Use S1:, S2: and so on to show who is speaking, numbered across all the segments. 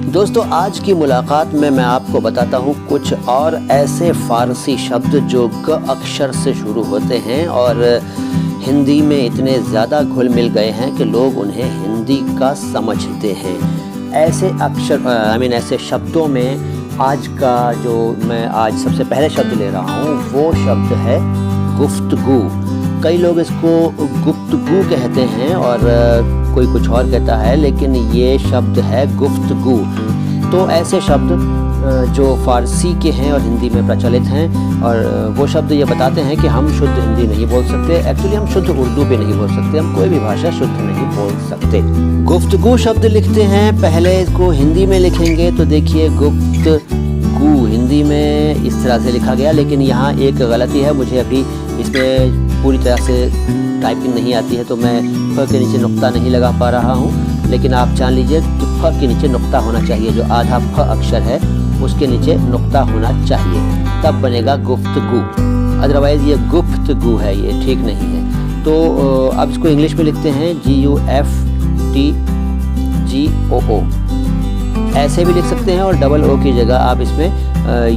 S1: दोस्तों, आज की मुलाकात में मैं आपको बताता हूँ कुछ और ऐसे फ़ारसी शब्द जो ग अक्षर से शुरू होते हैं और हिंदी में इतने ज़्यादा घुल मिल गए हैं कि लोग उन्हें हिंदी का समझते हैं। ऐसे अक्षर ऐसे शब्दों में आज का जो मैं आज सबसे पहले शब्द ले रहा हूँ वो शब्द है गुफ्तगू। कई लोग इसको गुफ्तगू कहते हैं और कोई कुछ और कहता है, लेकिन ये शब्द है गुफ्तगू। तो ऐसे शब्द जो फ़ारसी के हैं और हिंदी में प्रचलित हैं, और वो शब्द ये बताते हैं कि हम शुद्ध हिंदी नहीं बोल सकते। एक्चुअली हम शुद्ध उर्दू भी नहीं बोल सकते, हम कोई भी भाषा शुद्ध नहीं बोल सकते। गुफ्तगू शब्द लिखते हैं, पहले इसको हिंदी में लिखेंगे तो देखिए गुफ्तगू हिंदी में इस तरह से लिखा गया, लेकिन यहाँ एक गलती है। मुझे अभी इसमें पूरी तरह से टाइपिंग नहीं आती है तो मैं फ के नीचे नुक्ता नहीं लगा पा रहा हूँ, लेकिन आप जान लीजिए कि फ के नीचे नुक्ता होना चाहिए। जो आधा फ अक्षर है उसके नीचे नुक्ता होना चाहिए, तब बनेगा गुफ्तगू। अदरवाइज़ ये गुफ्तगू है, ये ठीक नहीं है। तो अब इसको इंग्लिश में लिखते हैं GUFTGOO। ऐसे भी लिख सकते हैं और डबल ओ की जगह आप इसमें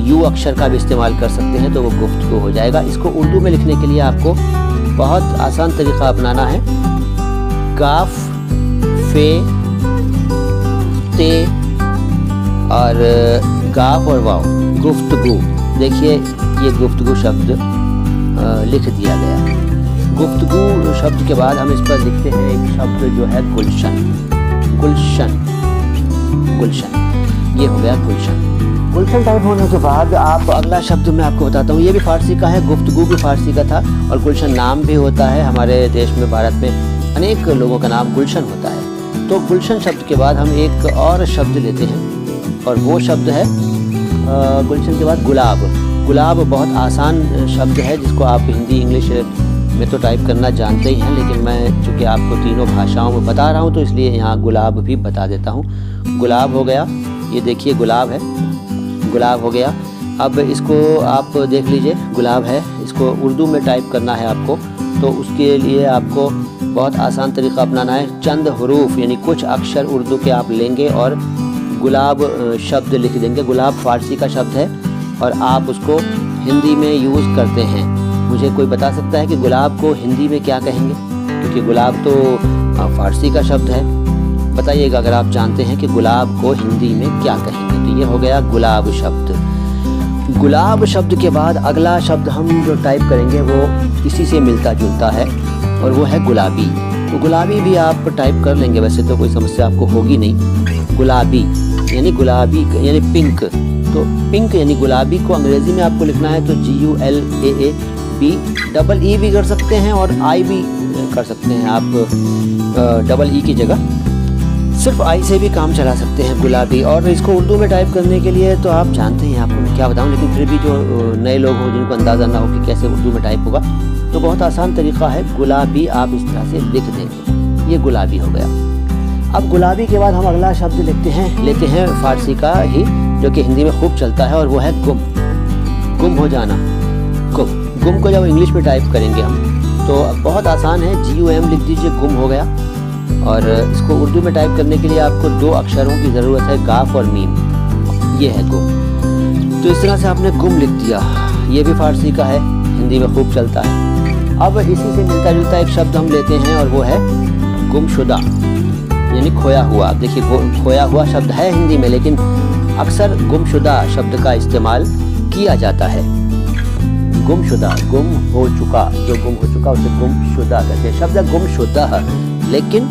S1: यू अक्षर का भी इस्तेमाल कर सकते हैं, तो वो गुफ्तगू हो जाएगा। इसको उर्दू में लिखने के लिए आपको बहुत आसान तरीका अपनाना है। काफ, फे, ते और गाफ और वाव, गुफ्तगू। देखिए ये गुफ्तगू शब्द लिख दिया गया। गुफ्तगू शब्द के बाद हम इस पर लिखते हैं एक शब्द जो है गुलशन। गुलशन, गुलशन, ये हो गया गुलशन। गुलशन टाइप होने के बाद आप अगला शब्द मैं आपको बताता हूँ। ये भी फ़ारसी का है, गुफ्तगू भी फ़ारसी का था, और गुलशन नाम भी होता है। हमारे देश में, भारत में अनेक लोगों का नाम गुलशन होता है। तो गुलशन शब्द के बाद हम एक और शब्द लेते हैं, और वो शब्द है गुलशन के बाद गुलाब। गुलाब बहुत आसान शब्द है, जिसको आप हिंदी इंग्लिश में तो टाइप करना जानते ही हैं, लेकिन मैं चूँकि आपको तीनों भाषाओं में बता रहा हूँ तो इसलिए यहाँ गुलाब भी बता देता हूँ। गुलाब हो गया, ये देखिए गुलाब है, गुलाब हो गया। अब इसको आप देख लीजिए, गुलाब है, इसको उर्दू में टाइप करना है आपको, तो उसके लिए आपको बहुत आसान तरीका अपनाना है। चंद हरूफ यानी कुछ अक्षर उर्दू के आप लेंगे और गुलाब शब्द लिख देंगे। गुलाब फ़ारसी का शब्द है और आप उसको हिंदी में यूज़ करते हैं। मुझे कोई बता सकता है कि गुलाब को हिंदी में क्या कहेंगे? क्योंकि गुलाब तो फ़ारसी का शब्द है। बताइएगा अगर आप जानते हैं कि गुलाब को हिंदी में क्या कहेंगे। तो ये हो गया गुलाब शब्द। गुलाब शब्द के बाद अगला शब्द हम जो टाइप करेंगे वो इसी से मिलता जुलता है, और वो है गुलाबी। तो गुलाबी भी आप टाइप कर लेंगे, वैसे तो कोई समस्या आपको होगी नहीं। गुलाबी यानी पिंक। तो पिंक यानी गुलाबी को अंग्रेज़ी में आपको लिखना है तो GULAAB, डबल ई भी कर सकते हैं और आई भी कर सकते हैं आप। डबल ई की जगह सिर्फ आई से भी काम चला सकते हैं, गुलाबी। और इसको उर्दू में टाइप करने के लिए तो आप जानते हैं, आपको मैं क्या बताऊं, लेकिन फिर भी जो नए लोग हों जिनको अंदाज़ा ना हो कि कैसे उर्दू में टाइप होगा, तो बहुत आसान तरीका है, गुलाबी आप इस तरह से लिख देंगे। ये गुलाबी हो गया। अब गुलाबी के बाद हम अगला शब्द लेते हैं फ़ारसी का ही, जो कि हिंदी में खूब चलता है, और वो है गुम। गुम हो जाना, गुम को जब इंग्लिश में टाइप करेंगे हम तो बहुत आसान है, GUM लिख दीजिए, गुम हो गया। और इसको उर्दू में टाइप करने के लिए आपको दो अक्षरों की ज़रूरत है, गाफ और मीम। ये है गुम। तो इस तरह से आपने गुम लिख दिया। ये भी फ़ारसी का है, हिंदी में खूब चलता है। अब इसी से मिलता जुलता एक शब्द हम लेते हैं और वो है गुमशुदा यानी खोया हुआ। देखिए खोया हुआ शब्द है हिंदी में, लेकिन अक्सर गुमशुदा शब्द का इस्तेमाल किया जाता है। गुमशुदा, गुम हो चुका, जो गुम हो चुका उसे गुमशुदा कहते हैं। शब्द है गुमशुदा, लेकिन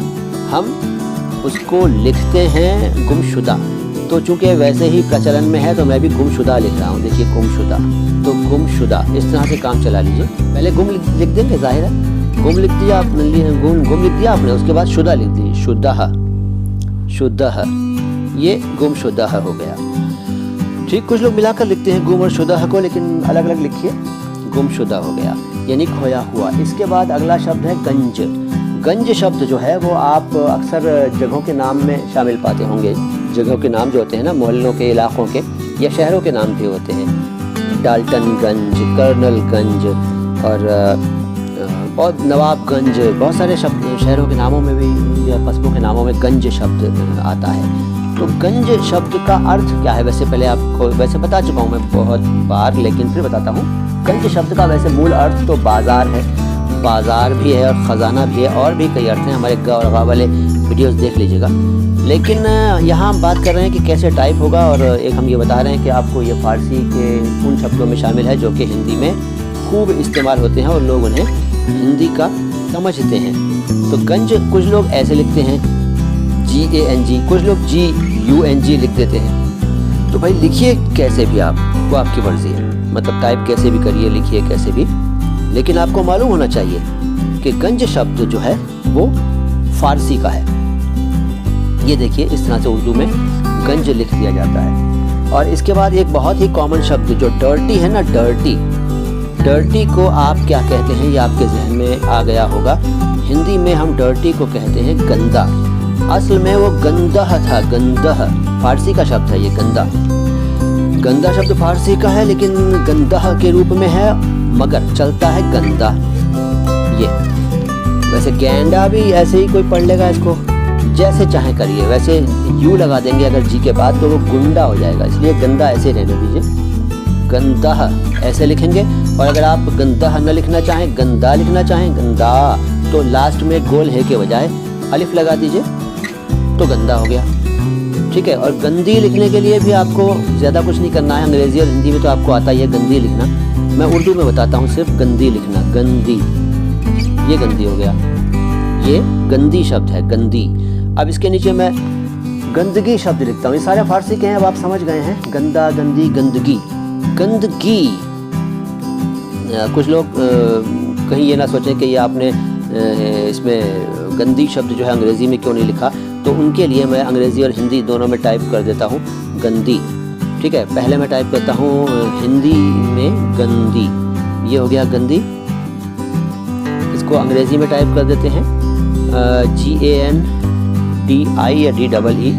S1: हम उसको लिखते हैं गुमशुदा। तो चूंकि वैसे ही प्रचलन में है तो मैं भी गुमशुदा लिख रहा हूँ। देखिए गुमशुदा, तो गुमशुदा इस तरह से काम चला लीजिए। पहले गुम लिख देंगे, जाहिर है गुम लिख दिया आपने, गुम लिख दिया आपने, उसके बाद शुदा लिख दीजिए, शुद्धा, ये गुमशुदा हो गया। ठीक, कुछ लोग मिलाकर लिखते हैं गुम और शुदा को, लेकिन अलग अलग लिखिए, गुमशुदा हो गया यानी खोया हुआ। इसके बाद अगला शब्द है गंज। गंज शब्द जो है वो आप अक्सर जगहों के नाम में शामिल पाते होंगे। जगहों के नाम जो होते हैं ना, मोहल्लों के, इलाक़ों के या शहरों के नाम भी होते हैं। डाल्टनगंज, कर्नलगंज और बहुत नवाबगंज, बहुत सारे शब्द शहरों के नामों में भी या कस्बों के नामों में गंज शब्द आता है। तो गंज शब्द का अर्थ क्या है? वैसे पहले आपको वैसे बता चुका हूँ मैं बहुत बार, लेकिन फिर बताता हूँ। गंज शब्द का वैसे मूल अर्थ तो बाज़ार है, बाज़ार भी है और ख़जाना भी है, और भी कई अर्थ हैं। हमारे ग और ग़ा वाले वीडियोस देख लीजिएगा। लेकिन यहाँ हम बात कर रहे हैं कि कैसे टाइप होगा, और एक हम ये बता रहे हैं कि आपको ये फ़ारसी के उन शब्दों में शामिल है जो कि हिंदी में खूब इस्तेमाल होते हैं और लोग उन्हें हिंदी का समझते हैं। तो गंज कुछ लोग ऐसे लिखते हैं GANG, कुछ लोग GUNG लिख देते हैं। तो भाई लिखिए कैसे भी आप, वो आपकी मर्ज़ी है, मतलब टाइप कैसे भी करिए, लिखिए कैसे भी, लेकिन आपको मालूम होना चाहिए कि गंज शब्द जो है वो फ़ारसी का है। ये देखिए इस तरह से उर्दू में गंज लिख दिया जाता है। और इसके बाद एक बहुत ही कॉमन शब्द जो डर्टी है ना, डर्टी को आप क्या कहते हैं, ये आपके जहन में आ गया होगा। हिंदी में हम डर्टी को कहते हैं गंदा। असल में वो गंदह था, गंदह फारसी का शब्द है। ये गंदा शब्द फारसी का है, लेकिन गंदह के रूप में है, मगर चलता है गंदा। ये वैसे गेंडा भी ऐसे ही कोई पढ़ लेगा, इसको जैसे चाहे करिए। वैसे यू लगा देंगे अगर जी के बाद तो वो गुंडा हो जाएगा, इसलिए गंदा ऐसे रहने दीजिए। गंदह ऐसे लिखेंगे, और अगर आप गंदह न लिखना चाहें, गंदा लिखना चाहें, गंदा, तो लास्ट में गोल है के बजाय अलिफ लगा दीजिए तो गंदा हो गया। ठीक है। और गंदी लिखने के लिए भी आपको ज़्यादा कुछ नहीं करना है। अंग्रेज़ी और हिंदी में तो आपको आता ही है गंदी लिखना, मैं उर्दू में बताता हूँ सिर्फ गंदी लिखना। गंदी, ये गंदी हो गया, ये गंदी शब्द है, गंदी। अब इसके नीचे मैं गंदगी शब्द लिखता हूँ। ये सारे फारसी के हैं, अब आप समझ गए हैं। गंदा, गंदी, गंदगी, गंदगी। कुछ लोग कहीं ये ना सोचें कि ये आपने इसमें गंदी शब्द जो है अंग्रेज़ी में क्यों नहीं लिखा, तो उनके लिए मैं अंग्रेज़ी और हिंदी दोनों में टाइप कर देता हूँ गंदी। ठीक है। पहले मैं टाइप करता हूँ हिंदी में गंदी, ये हो गया गंदी। इसको अंग्रेज़ी में टाइप कर देते हैं GANDI या DEE।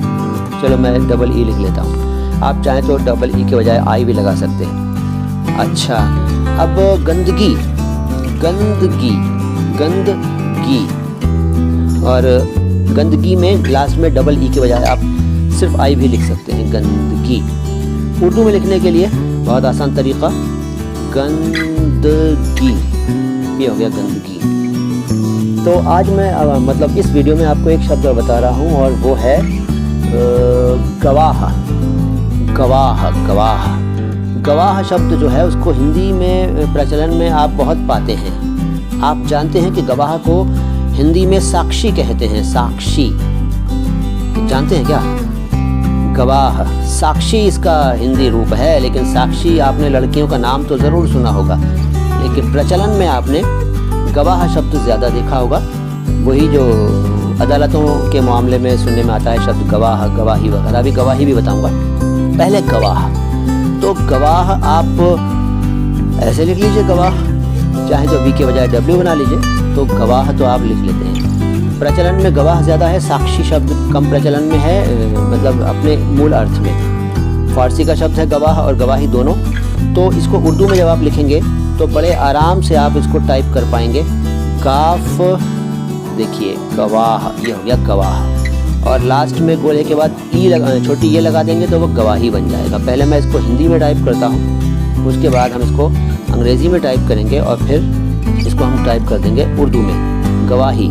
S1: चलो मैं DEE लिख लेता हूँ, आप चाहें तो EE के बजाय आई भी लगा सकते हैं। अच्छा, अब गंदगी, गंदगी, गंदगी, और गंदगी में लास्ट में EE के बजाय आप सिर्फ आई भी लिख सकते हैं, गंदगी। उर्दू में लिखने के लिए बहुत आसान तरीक़ा, गंदगी, ये हो गया गंदगी। तो आज मैं मतलब इस वीडियो में आपको एक शब्द बता रहा हूँ, और वो है गवाह। गवाह, गवाह, गवाह शब्द जो है उसको हिंदी में प्रचलन में आप बहुत पाते हैं। आप जानते हैं कि गवाह को हिंदी में साक्षी कहते हैं, साक्षी, जानते हैं क्या? गवाह, साक्षी इसका हिंदी रूप है, लेकिन साक्षी आपने लड़कियों का नाम तो ज़रूर सुना होगा, लेकिन प्रचलन में आपने गवाह शब्द ज़्यादा देखा होगा। वही जो अदालतों के मामले में सुनने में आता है शब्द गवाह, गवाही वगैरह। अभी गवाही भी बताऊंगा, पहले गवाह। तो गवाह आप ऐसे लिख लीजिए, गवाह, चाहे तो वी के बजाय W बना लीजिए, तो गवाह तो आप लिख लेते हैं। प्रचलन में गवाह ज़्यादा है, साक्षी शब्द कम प्रचलन में है, मतलब अपने मूल अर्थ में। फारसी का शब्द है गवाह और गवाही दोनों। तो इसको उर्दू में जब आप लिखेंगे तो बड़े आराम से आप इसको टाइप कर पाएंगे। काफ, देखिए गवाह, ये हो गया गवाह, और लास्ट में गोले के बाद छोटी ये लगा देंगे तो वो गवाही बन जाएगा। पहले मैं इसको हिंदी में टाइप करता हूँ, उसके बाद हम इसको अंग्रेज़ी में टाइप करेंगे, और फिर इसको हम टाइप कर देंगे उर्दू में, गवाही।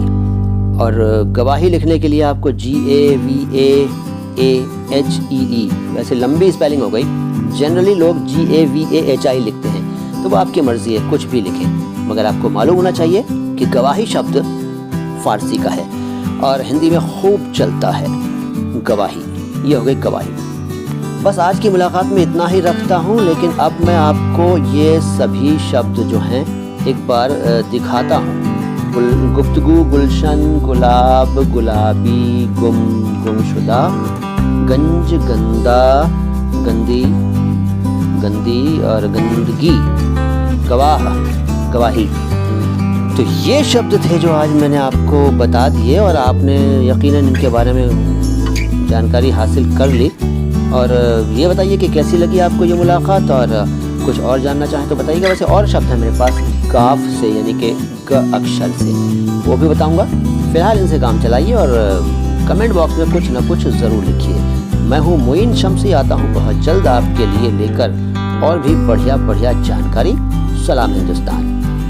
S1: और गवाही लिखने के लिए आपको GAVAHEE, वैसे लंबी स्पेलिंग हो गई, जनरली लोग GAVAHI लिखते हैं, तो वो आपकी मर्ज़ी है, कुछ भी लिखें, मगर आपको मालूम होना चाहिए कि गवाही शब्द फ़ारसी का है और हिंदी में खूब चलता है, गवाही। ये हो गई गवाही। बस आज की मुलाकात में इतना ही रखता हूँ, लेकिन अब मैं आपको ये सभी शब्द जो हैं एक बार दिखाता हूँ। गुफ्तगू, गुलशन, गुलाब, गुलाबी, गुमशुदा, गंज, गंदा, गंदी, गंदी और गंदगी, गवाह, गवाही। तो ये शब्द थे जो आज मैंने आपको बता दिए, और आपने यकीनन इनके बारे में जानकारी हासिल कर ली। और ये बताइए कि कैसी लगी आपको ये मुलाकात, और कुछ और जानना चाहें तो बताइएगा। वैसे और शब्द है मेरे पास काफ से, यानी कि ग अक्षर से, वो भी बताऊंगा। फ़िलहाल इनसे काम चलाइए और कमेंट बॉक्स में कुछ ना कुछ ज़रूर लिखिए। मैं हूँ मोइन शम्सी, आता हूँ बहुत जल्द आपके लिए लेकर और भी बढ़िया बढ़िया जानकारी। सलाम हिंदुस्तान।